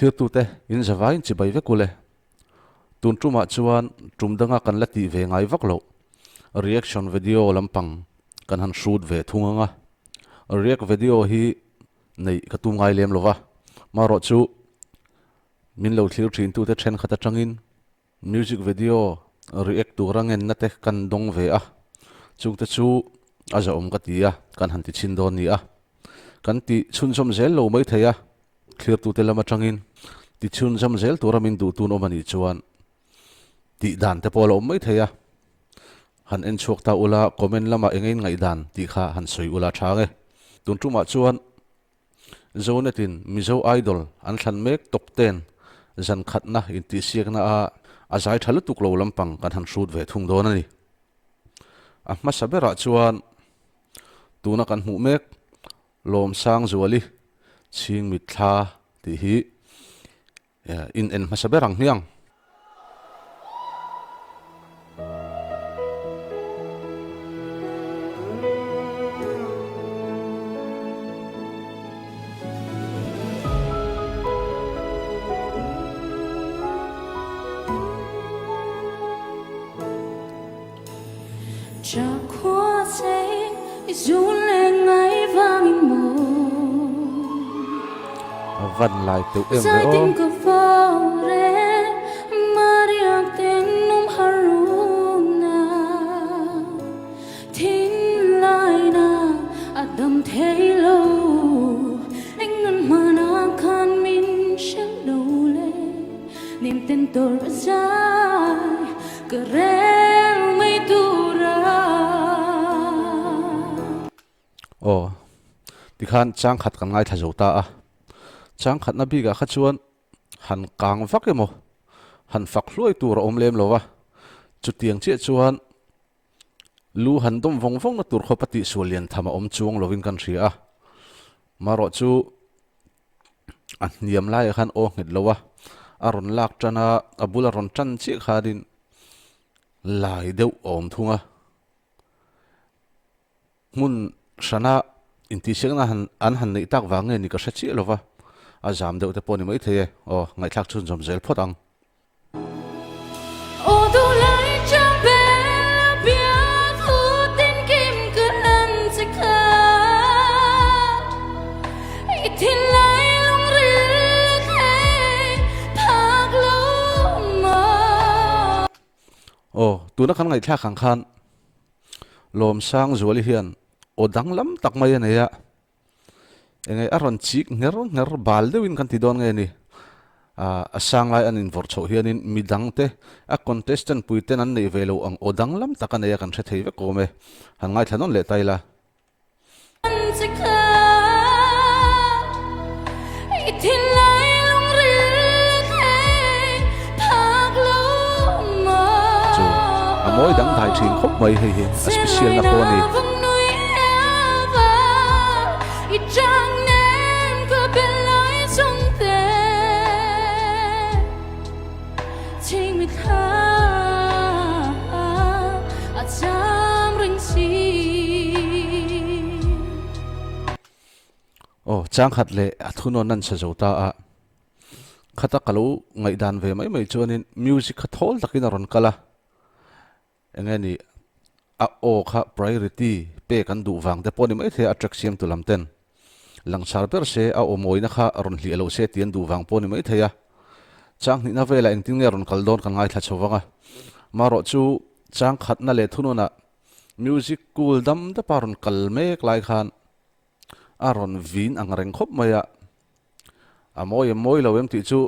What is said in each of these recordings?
thlir tu te in zawai chi bai ve kule tun tuma chuan tumdanga kan la ti ve ngai vak lo reaction video lampang kan han shoot ve thunganga react video hi nei katu ngai lem lova maro chu min lo thlir thin tu te then khata tangin music video react tu rangen na te kan dong ve a chung te chu aza om ka tia kan han ti chin don ni a kan ti chun som zel lo mai theya clear tu te lama tangin ti chun som zel tu ramin du tu no mani chuan ti dan te polo mai theya han en chok ta ula comment lama engein ngai dan ti kha han soi ula thange tun tuma chuan zonetin mizo idol an thlan mek top 10 zan khatna in ti siak na a azai thalu tuk lo lampang kan han shoot ve thung don ani a ma sabera chuan tuna kan hmu mek lom sang zuali ching mit thla ti hi in en ma saberang hiang cha khoa say dù lên ngay vang mồ van lai tu em sai ve tin o có vào re Maria tên nôm haruna tin lại na Adam thấy lâu anh ngân mà na khan min shell đầu lệ niềm tin tôi ra cái rel mấy tu ti khan chang khat kan ngai thajo ta a chang khat na bi ga kha chuan han kang vak emo han fak hloi tur om lem lowa chu tiang che chuan lu han dom vong vong na tur khopati sulian thama om chuang lovin kan ria a maro chu an niam lai khan o ngit lowa aron lak tana abula ron chan chi khadin lai deuh om thunga mun sana inti siangna an han nei tak wange ni ka sachi lova a jam deuh te poni mai the o ngai thak chun jom zel photang ô du lại trong bé bia thu tin kim cứ ăn sẽ khá tin lại lung ril khay thác lâu mà o tu na kan ngai thak khang khan lom sang zuali hian o dang lam tak mai ania engai aron chik nger bal deuin kan ti don nge ni a sang lai an in vor chho hianin midang te a contestant puiten an nei velo ang o dang lam tak ania kan the thei ve ko me han ngai thanon le taila sẽ khá tin lại lung ril khay thác lâu mà chu a moi dang dai thing khop mai hei hi a special na ko ni Chẳng nên có bên lối trong thế Chính mình khá À chẳng rinh chi o chang khat le a thuno nan sa zo ta a khata kalu ngai dan ve mai mai chuanin music kha thol takin ron kala engani a o kha priority pe kan du wang te poni mai the attraction tu lamten langsar per se a o moina kha ron hli lo se tian du wang poni mai theya chang ni na vela engting ne ron kaldon kan ngai tha chowanga maro chu chang khat na le thuno na music cool dam da paron kalmek lai khan aron vin ang reng khop maya moi lo em ti chu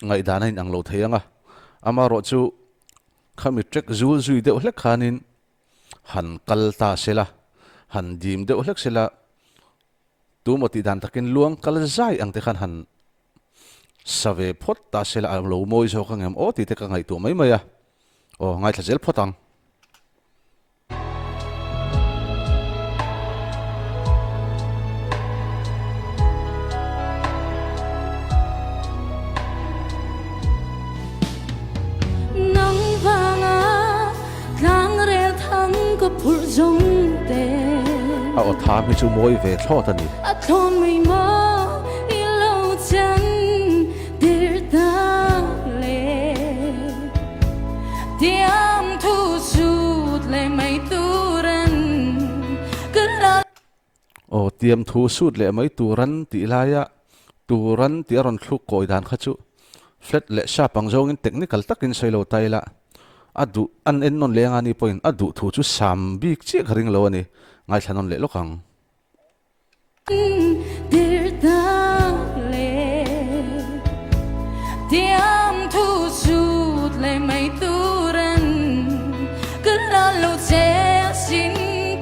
ngai dan hin ang lo theyanga amaro chu khami trek zul zui de hlek khanin han kalta sela han dim de hlek sela tu moti dan takin luang kal zai ang te khan han save phot ta sela ang lo moi zo khangem o ti te ka ngai tu mai maya o ngai thazel photang phul zong te a o tha mi chu moi ve thlo ta ni a thon mi mo i lo chan de tiêm thu suốt lệ mấy turan tị lai á turan tị ron thuk koi dan kha chu flat lệ sha pang zong in technical takin soilo tai la adu an en non lenga ni point adu thu chu sam bik chi kharing lo ani ngai thanon le lokang Dear darling, tiêm thu suốt lệ mấy turan cứ la lâu che xin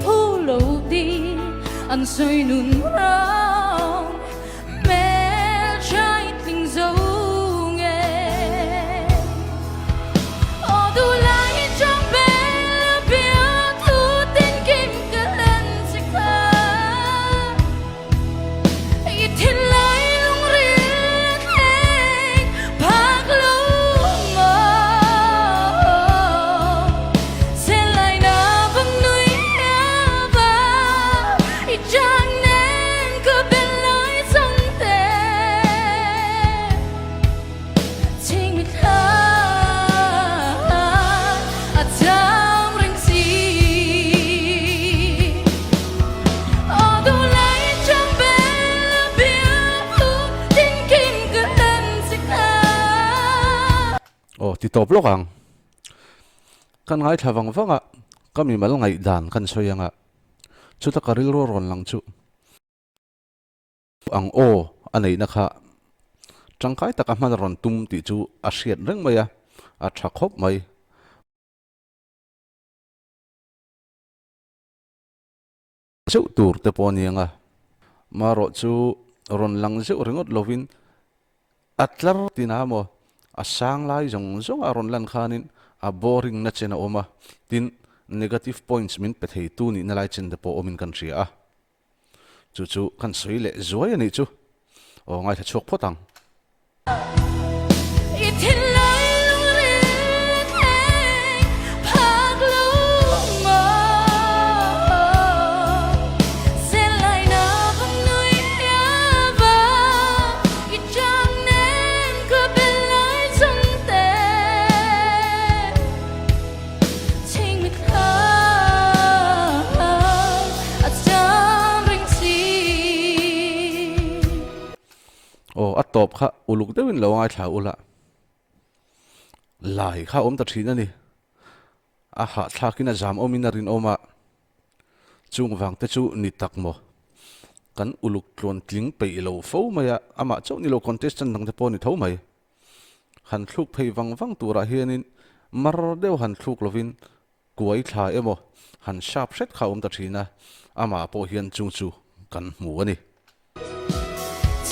thu lâu đi anh soi nun rong mẹ trai tình dấu nghe ô du lại trong bé biết thu tin kim cứ lên sẽ khá ít thiên lại lung riêng anh bạc lung mơ sẽ lại na vắng núi và ít chẳng nên cứ bên lối sông tê chính mình thà ở trong rừng xì ô du lại trong bé biết thu tin kim cứ lên sẽ khá oh ti top lokang kan ngai thavang wanga kami mal ngai dan kan soyanga chuta karil ro ron lang chu ang o anei na kha tangkai taka man ron tum ti chu a hriat reng maya a tha khop mai chu tur te ponianga maro chu ron lang chu ringot lovin atlar tinamo asang lai jong jong aron lan khanin a boring na chena oma tin negative points min pe thei tu ni na lai chen de po omin kan ria a chu chu kan soi le zoi ani chu o ngai tha chok photang ít thiên lại lung riêng anh bạc lung mơ sẽ lại na vắng núi và ít chẳng nên cứ bên lối sông tê chính mình thà ở trong rừng xì o atop kha uluk dewin lo ngai tha ula lai kha om ta thina ni a ha thlakina jam omin rin oma chung wang te chu ni tak mo kan uluk tlon tling pe lo fo maya ama chau ni lo contestant nang te po ni tho mai han thluk phei wang tura hianin mar deuh han thluk lovin kuai thla emo han sharp set kha om ta thina ama po hian chung chu kan mu ani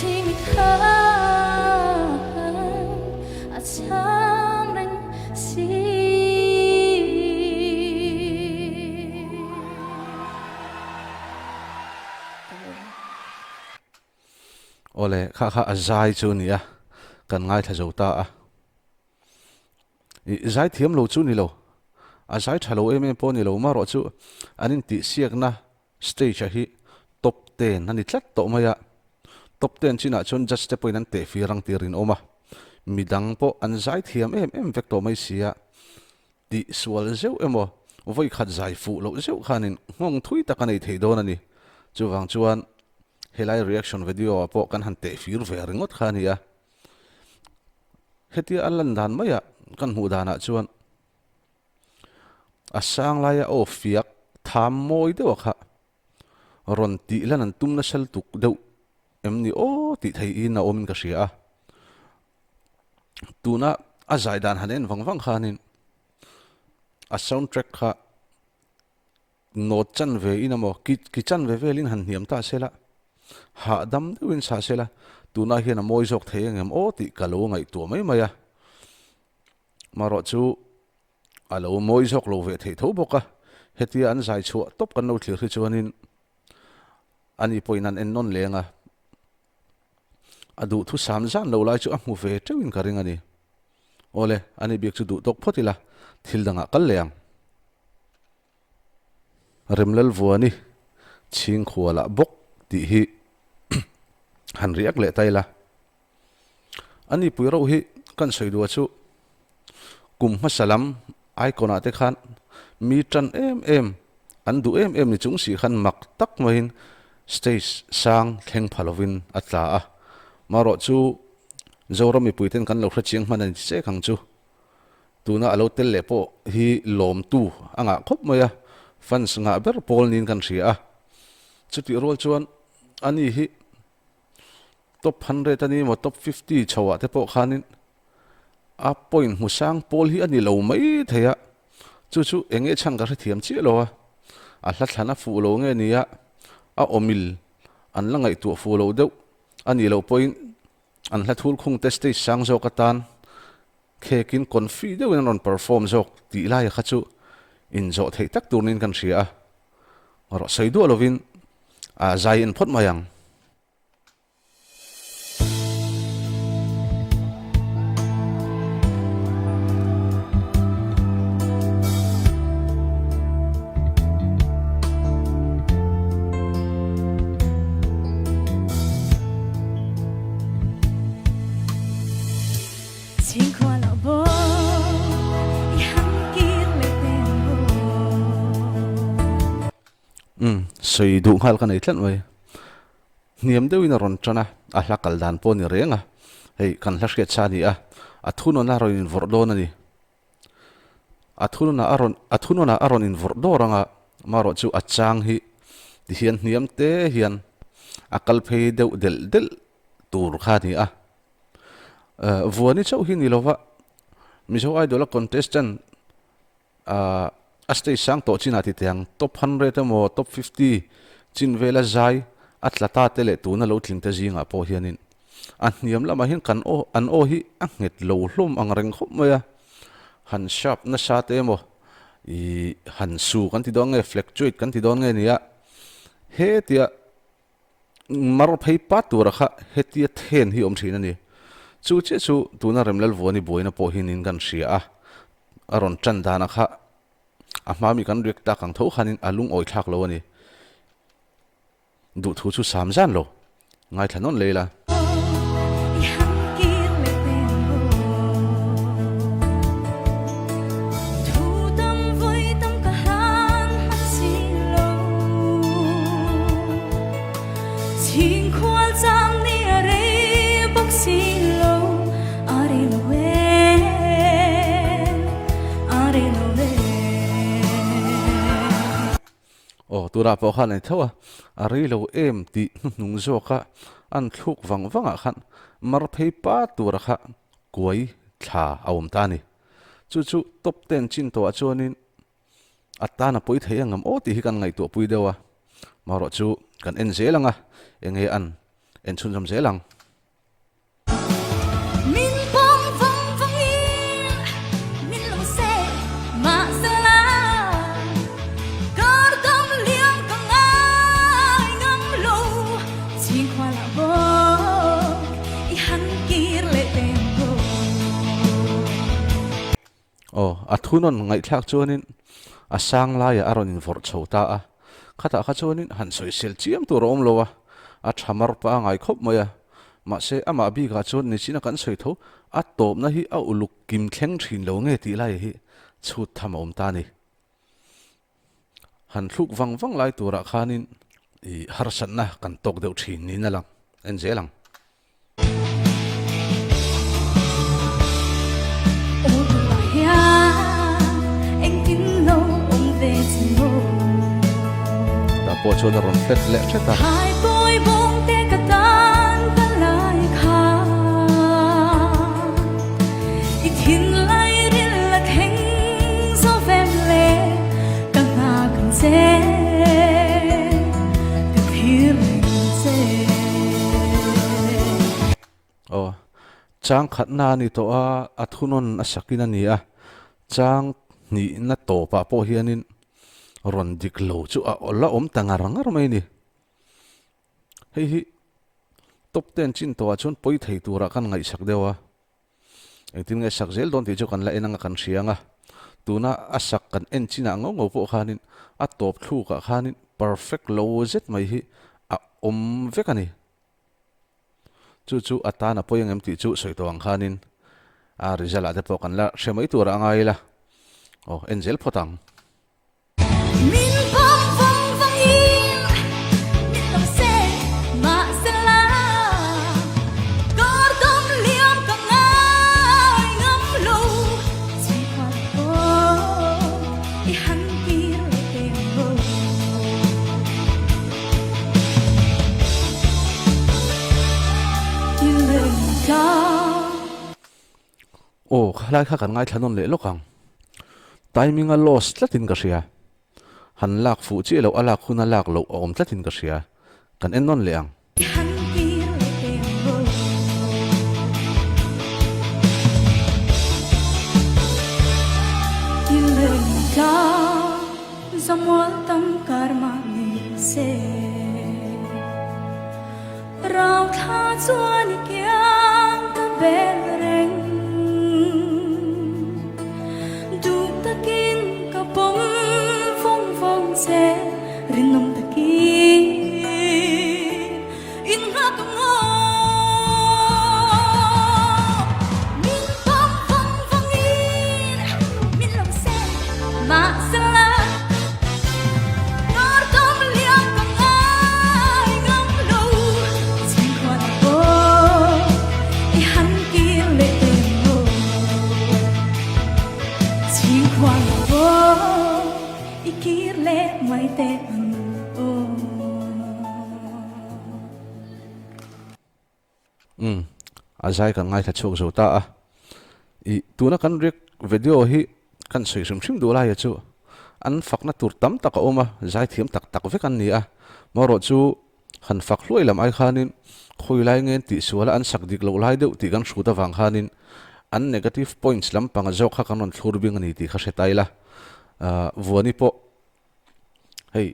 chính mình thà ở trong rừng xì ole kha kha azai chu ni a kan ngai tha zo ta a i zai thiam lo chu ni lo a zai thalo em po ni lo ma ro chu anin ti siak na stage a hi top 10 ani tlat to maya top 10 china chon just step point an te fi rang tirin oma midang po an zai thiam em vek to mai sia ti swal zeu emo voi khat zai fu lo zeu khanin ngong thui takanei thei don ani chuwang chuan helai reaction video po kan han te fir ve ringot khania hetia alan dan maya kan hu dana chuan asang laia o fiak tham moi de wakha ron ti lan an tum na sal tuk deuh emni o ti thei in na omin ka ria tuna a zaidan hanen wang khanin a soundtrack kha not chan ve inamo ki chan ve velin han hiam ta sela ha dam deuin sa sela tuna hian a moi jok thei ngam o ti kalo ngai tu mai maya maro chu alo moi jok lo ve thei tho boka hetia an zai chu top kan no thlir hi chuanin ani poinan en non lenga adu thu sam zan lo lai chu a mu ve tewin karing ani ole ani biak chu du tok photila thil danga kal leang remlal vuani ching khuala bok ti hi han riak le taila ani puiro hi kan soidu chu kum masalam icona te khan mi tran em an du em ni chung si khan mak tak mahin stage sang thleng phalovin atla a maro chu zorami puiten kan lo khra chiang manan che khang chu tuna alo tel le po hi lom tu anga khop maya fans nga ber pol nin kan ria chuti rol chuan ani hi top 100 ani mo top 50 chawa te po khanin a point musang pol hi ani lo mai theya chu enge chan ka thiam chi lo a hla thlana fu lo nge nia a omil an la ngai tu fu lo deuh ani lo point an hla thul khung test sang zo katan khekin confident in on perform zo ti lai kha chu in zo thei tak tunin kan ria ro saidu lovin a zai in phot mayang soi du ngal kan itlan wai niam deu in ron chana a hla kal dan po ni renga hei kan hla ske chani a thuno na ron in vordon ani a thuno na aron in vordoranga maro chu a chang hi ti hian niam te hian akal phei deu del tur kha ni vuani chau hi ni lova mi zo idol contestant a stage sang to china ti tiang top 100 mo top 50 chin vela zai atlata tele tuna lo thling te zinga po hianin an niam lama hin kan an o hi a nget lo hlum ang reng khop maya han sharp na sa te mo I han su kan ti dong nge fluctuate kan ti dong nge nia he tia mar phei pa tur kha he tia then hi om thina ni chu che chu tuna remlal voni boina po hinin kan ria aron chan dana kha a mami kan rek ta kang tho khanin alung oi thak lo ani du thu chu sam jan lo ngai thanon leila tura po khan ai thawa ari lo em ti nung zo kha an thuk wanga khan mar phei pa tur kha koi tha awm ta ni chu top 10 chin to achonin atana poi theyangam o ti hi kan ngai to pui dewa maro chu kan en zelanga enge an en chun jam zelang athunon ngai thak chuanin asang la ya aron in vor chhota a khata kha chuanin han soi sel chiam tu rom lowa a thamar pa ngai khop maya ma se ama bi ga chon ni china kan soi tho a top na hi a uluk kim thleng thin lo nge ti lai hi chut tham om ta ni han thluk wang lai tura khanin I harsan na kan tok deuh thin ni na lang en zelang po cho na ron flet le cheta hai boy bong te ka tan ta lai kha I thin lai rin la theng so vem le ka nga kan se ka thir se chang khat na ni to a thunon a sakina ni chang ni na to pa po hianin ron dik lo chu a ola om tangarangar mai ni hi top 10 chin to chon poi thei tura kan ngai sak dewa engtin nge sak zel don ti chu kan la enanga kan rianga tuna asak kan en china ngo po khanin a top thu ka khanin perfect lo zet mai hi a om vekani chu atana poyang em ti chu soi to ang khanin a result ate po kan la shemai tura angai la angel photang min bom vong vong in min lo se ta ô lai kha kan ngai thanon le lokang timing a loss tlatin ka ria han lak fu chi lo ala khuna lak lo om tlatin ka ria kan en non leang han kir le em bo ile ta zamwal tam karma ni se rao tha chuan kyang ka bel reng du takin ka pom phong phong se rin nom takin in ha ka ngo min pom phong phong in min lam se ma sala nor tom liang ka ngai ngam lo chin kwa bo I han kir le em bo chin kwa bo I kir le mai te an o azai kan ngai tha chok zo ta a I tuna kan rek video hi kan sei sim sim du la ya chu an fakna tur tam tak oma zai thiam tak tak ve kan ni a maro chu han fak hloi lam ai khanin khoi lai ngen ti suala an sak dik lo lai deuh ti kan shu ta wang khanin an negative points lam panga zo kha kanon thlur bing ani ti kha se taila vuani po hei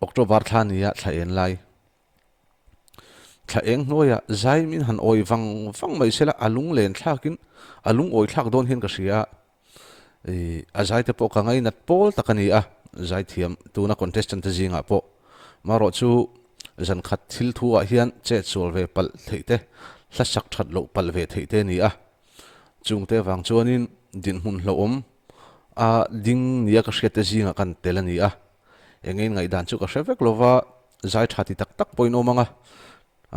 october thani ya thaen lai thaeng noya zai min han oi wang mai sela alung len thlakin alung oi thlak don hin ka sia azai te po ka ngai nat pol takani a zai thiam tuna contestant te zinga po maro chu zan khat thil thu a hian che chol ve pal theite hla sak that lo pal ve theite ni a chungte wang chuanin din hun hlo om a ding nia ka hriat te zinga kan telani a engin ngai dan chu ka hrevek lova zai thati tak tak poin omanga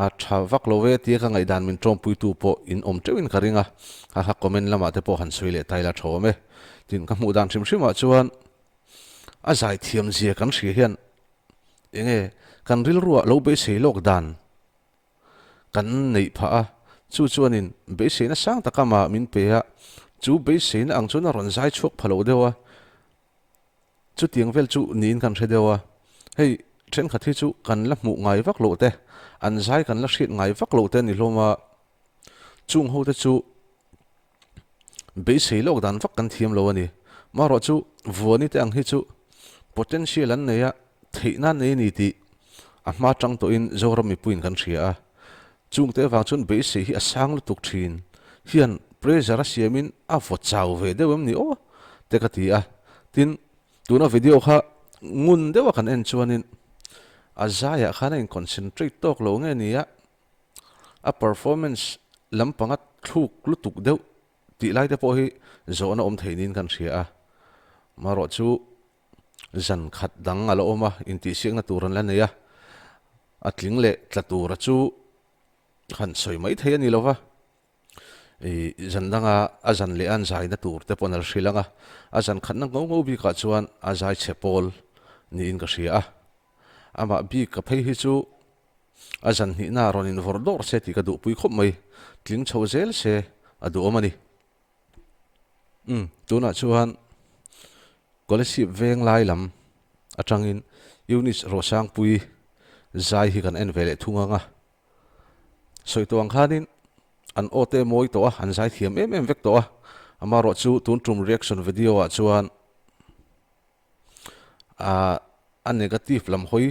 a thavak love ti ka ngai dan min trom pui tu po in om tewin karinga ha comment lama te po han soile taila thome tin ka mu dan sim sima chuan a zai thiam zia kan hri hian enge kan ril ruwa lo be sei lok dan kan nei pha a chu chuanin be sei na sang takama min pe a chu be sei na ang chuna ron zai chok phalo dewa chu tiang vel chu nin kan hre dewa hei then khathi chu kan la mu ngai vak lo te an zai kan la hrit ngai vak lo te ni hloma chung ho te chu be sei lok dan vak kan thiam lo ani maro chu vuani te ang hi chu potential an neya theina nei ni ti a ma tang to in zoram mi puin kan thria a chung te wang chun be sei hi asang lu tuk thin hian pressure a siamin a vo chau ve dewem ni o te ka ti a tin tuna video kha ngun dewa kan en chuanin azaya khana in concentrate tok lo nge ni a performance lampangat thuk lutuk deuh ti lai te po hi zona om theinin kan hria a maro chu zan khat dang alo oma in ti siang na turan la neya atling le tlatura chu khan soi mai thei ani lova zan danga azan le an zai na tur te ponal hrilanga azan khat na ngau bi ka chuan azai chepol ni in ka hria a ama bi ka phei hi chu azan ni na ronin vordor se ti ka du pui khop mai tling chhozel se adu omani tuna chuan kolesi veng lai lam atangin unis rosang pui zai hi kan en vele thunganga soituang khanin an ote moi to an zai thiam em vek to amaro chu tun tum reaction video a chuan a negative lam hoi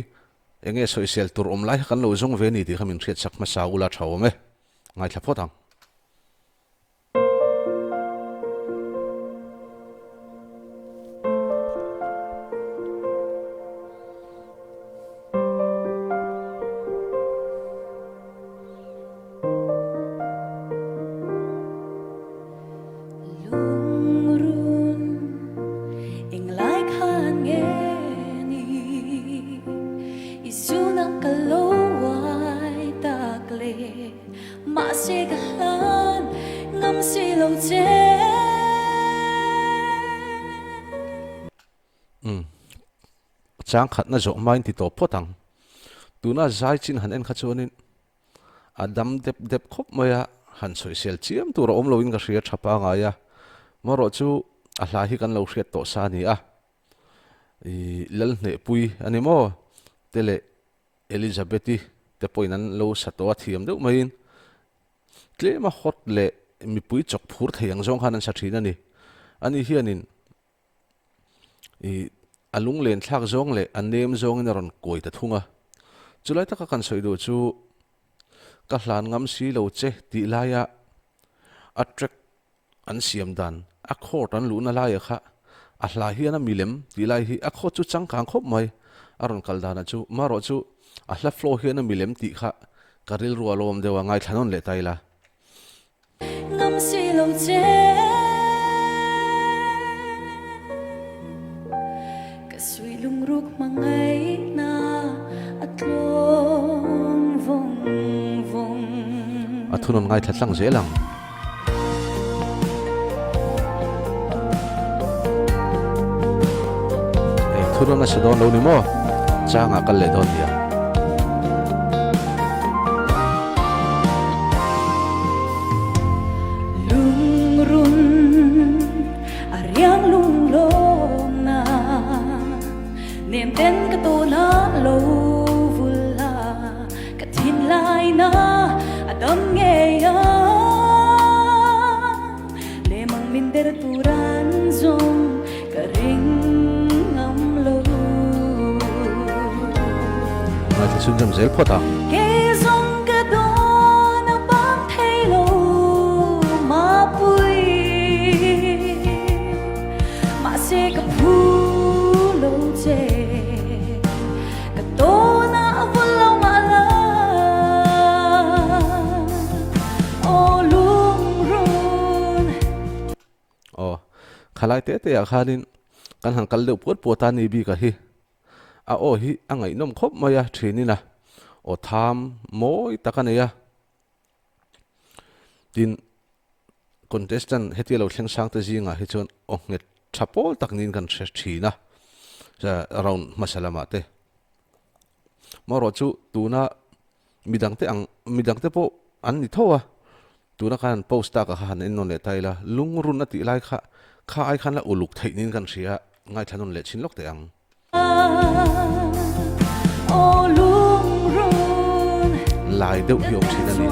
enge social tur om lai kan lo zong ve ni ti khamin hriat sak ma saula thawme ngai thla photang chang khat na zo main ti to photang tuna zai chin han en kha chuanin adam dep khop maya han soi sel chiam tur om lo in ka hria thapa nga ya maro chu a hla hi kan lo hriat to sa ni a I lal ne pui ani mo tele Elizabeth te poinan lo sato thiam deuh main tlema hot le mi pui chok phur theiang zong khan an sa thina ni ani hianin I alung len thlak zong le an nem zong in ron koi ta thunga chulai taka kan soi do chu ka hlan ngam si lo che ti laya attract an siam dan a khort an lu na laya kha a hla hi ana milem ti lai hi a kho chu chang kang khop mai aron kal dana chu maro chu a hla flow hi ana milem ti kha karil rualom dewa ngai thanon le taila ngắm si lâu che cả suy lung ruk mà ngày na at long vong vong athunon ngai thlang zelang thunon na sadon lo ni mo changa kal le don dia lung run ariang lung lom na niệm tên cái tô na lâu vula cái thiên lai na adam nghe ya le mang min der turan zong cái ring ngam lâu ngai thi sun jam zel phota cái zong cái đó na bám thay lâu mà bụi mà sẽ cái phu lâu chê cái tô na vun lâu mà la ô lung run khalai te te a khanin kan han kal deuh puat puata ni bi ka hi a o hi angai nom khop maya thinina o tham moi takania tin contestant heti lo thleng sang te zinga hi chon o nget thapol taknin kan thre thina ja around masalama te maro chu tuna midang te po an ni thowa tuna kan post ta ka han en non le taila lungrun ati lai kha ai khan la uluk theinin kan ria ngai thanon le chin lok te ang ô lung run lai deuh hi om thina ni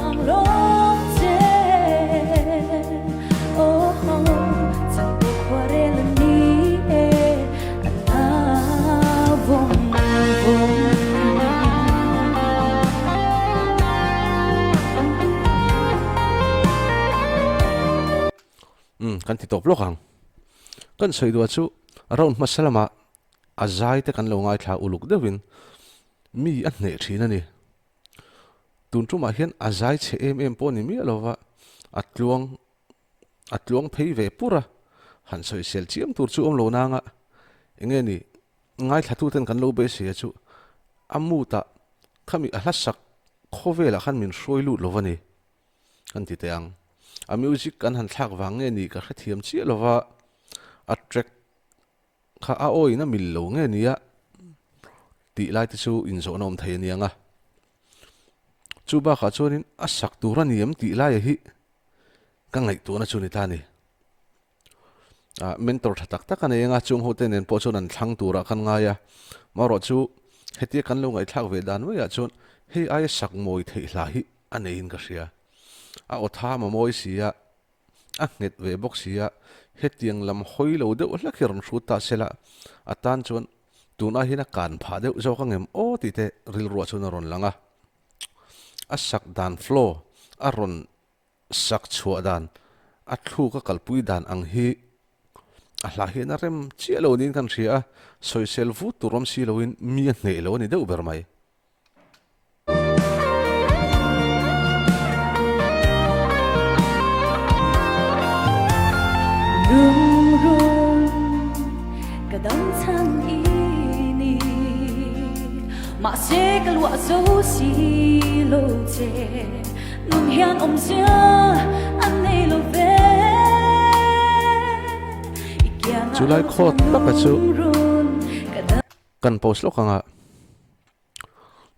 kan ti top lokang kan soi do chu around masalama azai te kan lo ngai thla uluk dewin mi an ne thina ni tun tu ma hian azai che em po ni mi alova atluang phei ve pura han soi sel chiam tur chu om lo na nga enge ni ngai thatu ten kan lo be se chu amu ta khami a hlasak khovela khan min shroi lut lovani kan ti te ang a music kan han thlak wang nge ni ka khathiam chi lova a track kha a oi na mil lo nge nia ti lai te chu in zo nom thei ni anga chu ba kha chonin a sak tura niam ti lai hi ka ngai tu na chu ni ta ni a mentor thatak tak ane nga chung hoten nen po chon an thlang tura kan nga ya maro chu heti kan lo ngai thlak ve dan we ya chon he ai sak moi thei hla hi ane in ka ria a o tha ma moi sia a nget ve box sia hetiang lam hoi lo de la khiran ta sela atan chon tuna hina kan pha de zo ka ngem o ti te ril ro chuna ron langa a sak dan flow a ron sak chua dan a thu ka kalpui dan ang hi a hla hi na rem chi lo nin kan ria social vu turom si loin mi nei lo ni de uber mai lung run cả đống thang ini mà sẽ cả lụa dấu xì lô chê nung hian om xia anh này lô về July khot taka chu kan post lo kanga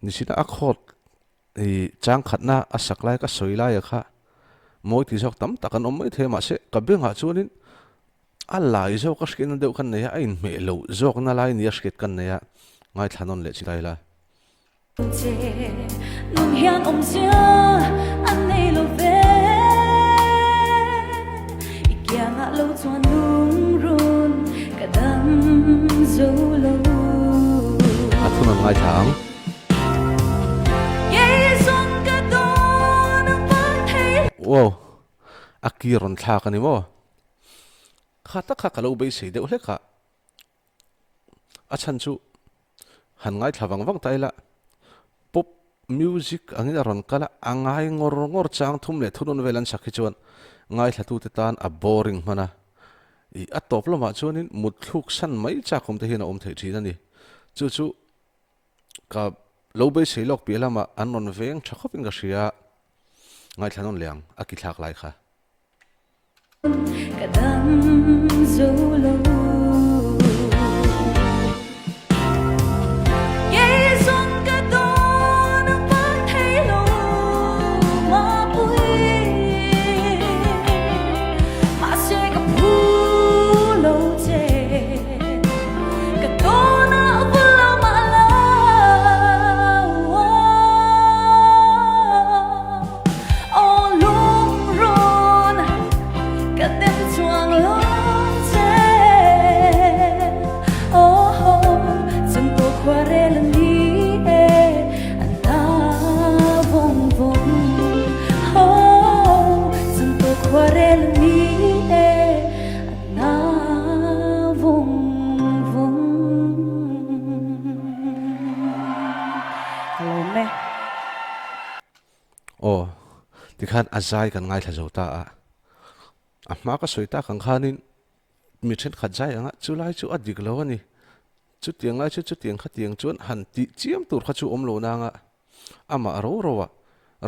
nisina a khot chang khatna a saklai ka soilai kha moi ti sok tam takan om mai the ma se ka benga chuanin a lai zo ka skin deuh kan neya ain me lo zok na lai ni sket kan neya ngai thanon le chi lai la nung hian om sia an nei lo ve ikyang a lo chuan nung run ka dam zo lo a thun an ngai thang wow akiron thla ka ni mo khata kha kalo be sei deuh hle kha a chan chu han ngai thawang wang taila pop music angin ron kala angai ngor ngor chang thum le thunun velan sakhi chuan ngai thatu te tan a boring mana I a top lo ma chuanin mutluk san mai cha khom te hina om thei thina ni chu chu ka lo be sei lok pelama anon veng thakopin ga ria ngai thanon liang a ki thak lai kha ka dam zo lo oh ti khan azai kan ngai thazo ta a ma ka soita kan khanin mi then khat jai anga chulai chu adik lo ani chu tiang lai chu tiang kha tiang chuan han ti chiam tur kha chu om lo na nga ama ro rowa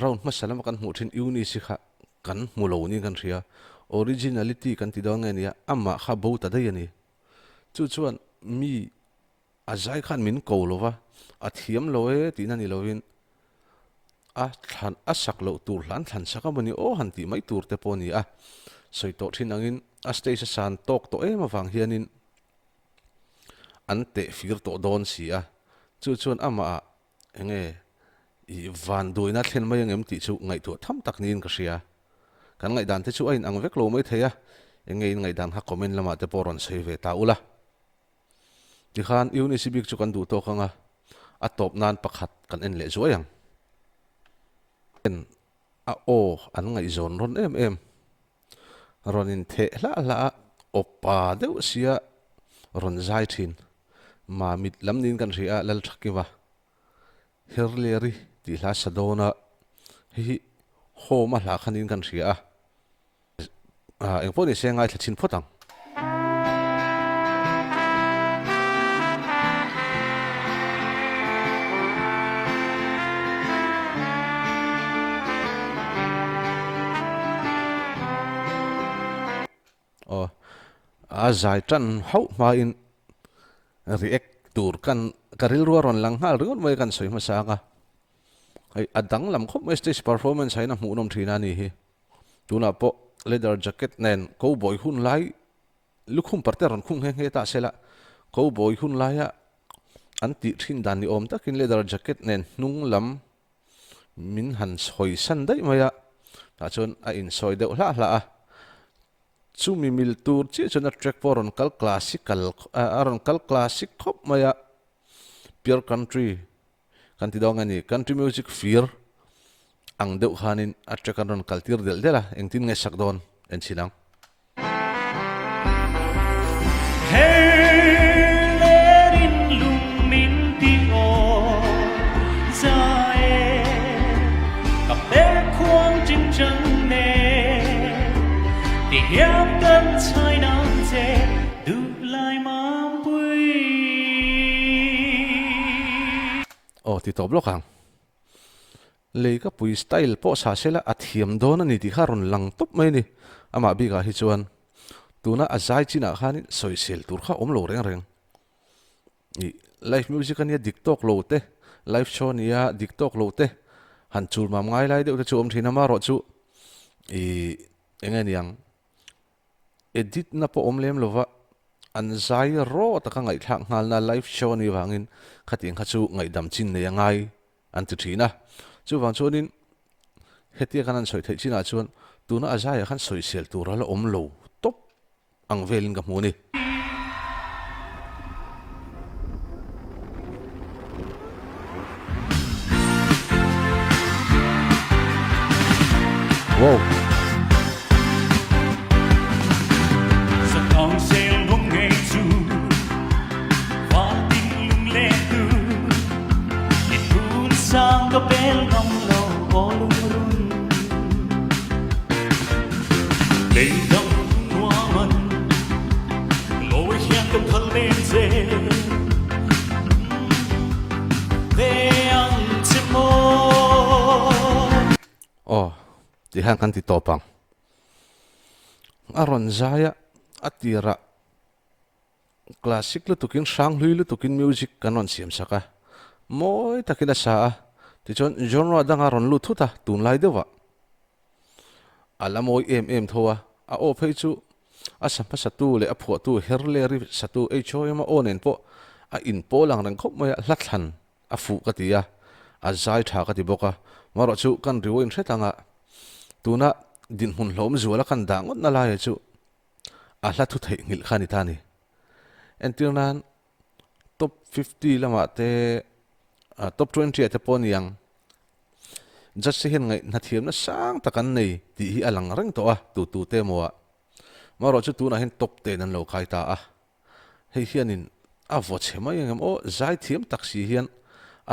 round ma salam kan mu thin uni si kha kan mu lo ni kan ria originality kan ti dong ania ama kha bo ta dai ani chu chuan mi azai khan min ko lova a thiam lo e ti na ni lovin a than a sak lo tur hlan than saka mani o han ti mai tur te poni a soito thin angin a stage san tok to em awang hianin an te fir to don si a chu chuan ama a enge I van duina thlen mai angem ti chu ngai tu tham tak nin ka ria kan ngai dan te chu ain ang vek lo mai theya enge ngai dan ha comment lama te poron sei ve ta ula ti khan unisibik chu kan du to khanga a top nan pakhat kan en le zuayang a o an ngai zon ron em ronin the la la opa deuh sia ron zai thin ma mit lam nin kan ria lal thakiwa herleri ti hla sadona hi ho ma hla khanin kan ria a engponi sengai thachin photang a zai tran hau ma in react tur kan karil ruaron lang hal ringon mai kan soi masanga ai adang lam khop stage performance haina mu nom thina ni hi tuna po leather jacket nen cowboy hun lai lukhum parte ron khung he ta sela cowboy hun lai ya an ti thin dan ni om takin leather jacket nen nung lam min han soi san dai maya ta chon a in soi deuh hla hla a chu mi mil tur chi chona track poron kal classical aron kal classic khop maya pure country kan ti dong ani country music fear ang deuh khanin a track aron kaltir del dela engtin nge sak don en sinang hiệp tân trái nắng dễ đủ lại mang bụi ti top lo kang le ka pui style po sa sela athiam don ani ti kharon lang top mai ni ama bi ga hi chuan tuna azai china khanin soisel tur kha om lo reng reng I live music ania tiktok lo te live show nia tiktok lo te han chul mam ngai lai deuh te chu om thina ma ro chu i engen yang edit na po omlem lova an zai ro ta ka ngai thak ngal na live show ni wangin khating khachu ngai dam chin ne yangai an ti thina chu wang chonin hetia kanan soi thei china chuan tuna azai khan soi sel tur ala om lo top ang velin ka mu ni wow Sa thong sel bông ngày chu Hoa tình lung lệ tu Ít cuốn sang có bel ngong lâu Ô lung run Đây đông hoa mần Lối hiang cầm thân lên dê Về ăn chim mô oh ti han kan ti topang aron zaya atira classic lu tukin sang hlui lu tukin music kanon siam saka moi takina sa ti chon genre dang aron lu thuta tun lai dewa alamoi em thowa a o phei chu a sampa satu le a phu tu herle ri satu e choi ma onen po a in po lang rang khop mai hlathan a fu ka tia a zai tha ka ti boka maro chu kan riwin thetanga tuna din hun hlom zuala kan dangot na lai chu a hla thu thei ngil khani thani entirnan top 50 lama te top 20 ate pon yang just se hen ngai na thiam na sang takan nei ti hi alang reng to a tu te mowa maro chu tuna hen top 10 an lo khai ta a hei hianin a vo chema yengem o zai thiam taksi hian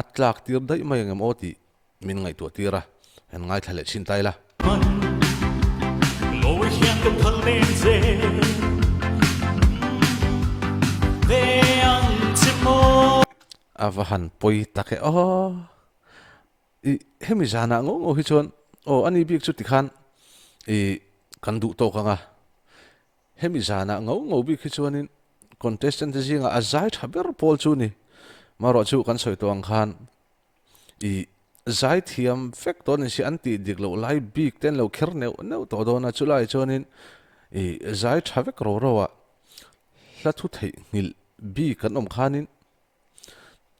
atlak tir dai mai yengem o ti min ngai tu tira hen ngai thale chin tai la Lối hiang cầm thân lên dê Về ăn chim mô avahan poi take o i hemi jana ngo hi chon o ani bik chu ti khan i kan du to kanga hemi jana ngo bik hi chuanin contestant jinga azai thaber pol chu ni maro chu kan soi to ang khan i zai thiam factor ni si anti diglo lai big ten lo kher ne to do na chulai chonin i zai thavek ro wa la thu thei ngil bi kan om khanin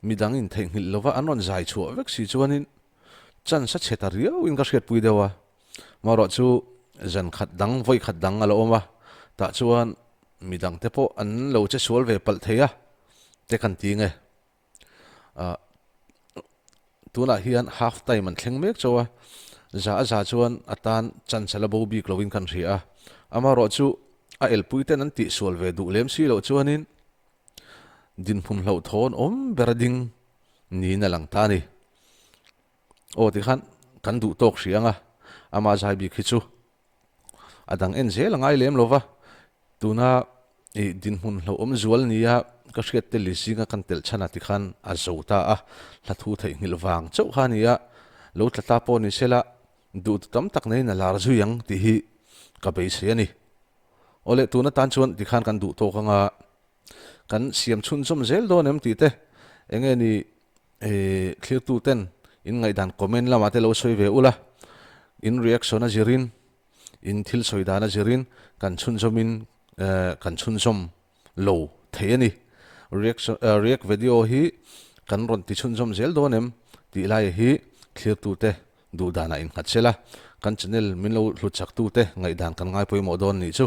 midang in thei ngil lova anon zai chu vek si chuanin chan sa chetario in ka sket pui dewa maro chu zan khat dang voi khat dang alo oma ta chuan midang te po an lo che sol ve pal theya te kan ti nge tuna hian half time an thleng mek chawa za chuan atan chan chala bo bi glowing kan ria ama ro chu a el puiten an ti sol ve du lem si lo chuanin din phum hlo thon om berading ni na lang ta ni o ti khan kan du tok rianga ama zai bi khichu adang en zel ngai lem lova tuna e din hun hlo om zual nia ka hriat te lisinga kan tel chana ti khan a zota a la thu thei ngil wang chau khania lo tlata po ni sela du tam tak nei na lar zuyang ti hi ka be se ani ole tuna tan chuan ti khan kan du to kanga kan siam chun som zel do nem ti te enge ni clear tu ten in ngai dan comment lama te lo soi ve ula in reaction a jirin in thil soi dana jirin kan chun zomin kan chun som lo theani react video hi kan ron ti chun som zel do nem ti lai hi clear tu te du dana in khat sela kan channel min lo hlu chak tu te ngai dan kan ngai poi mo don ni chu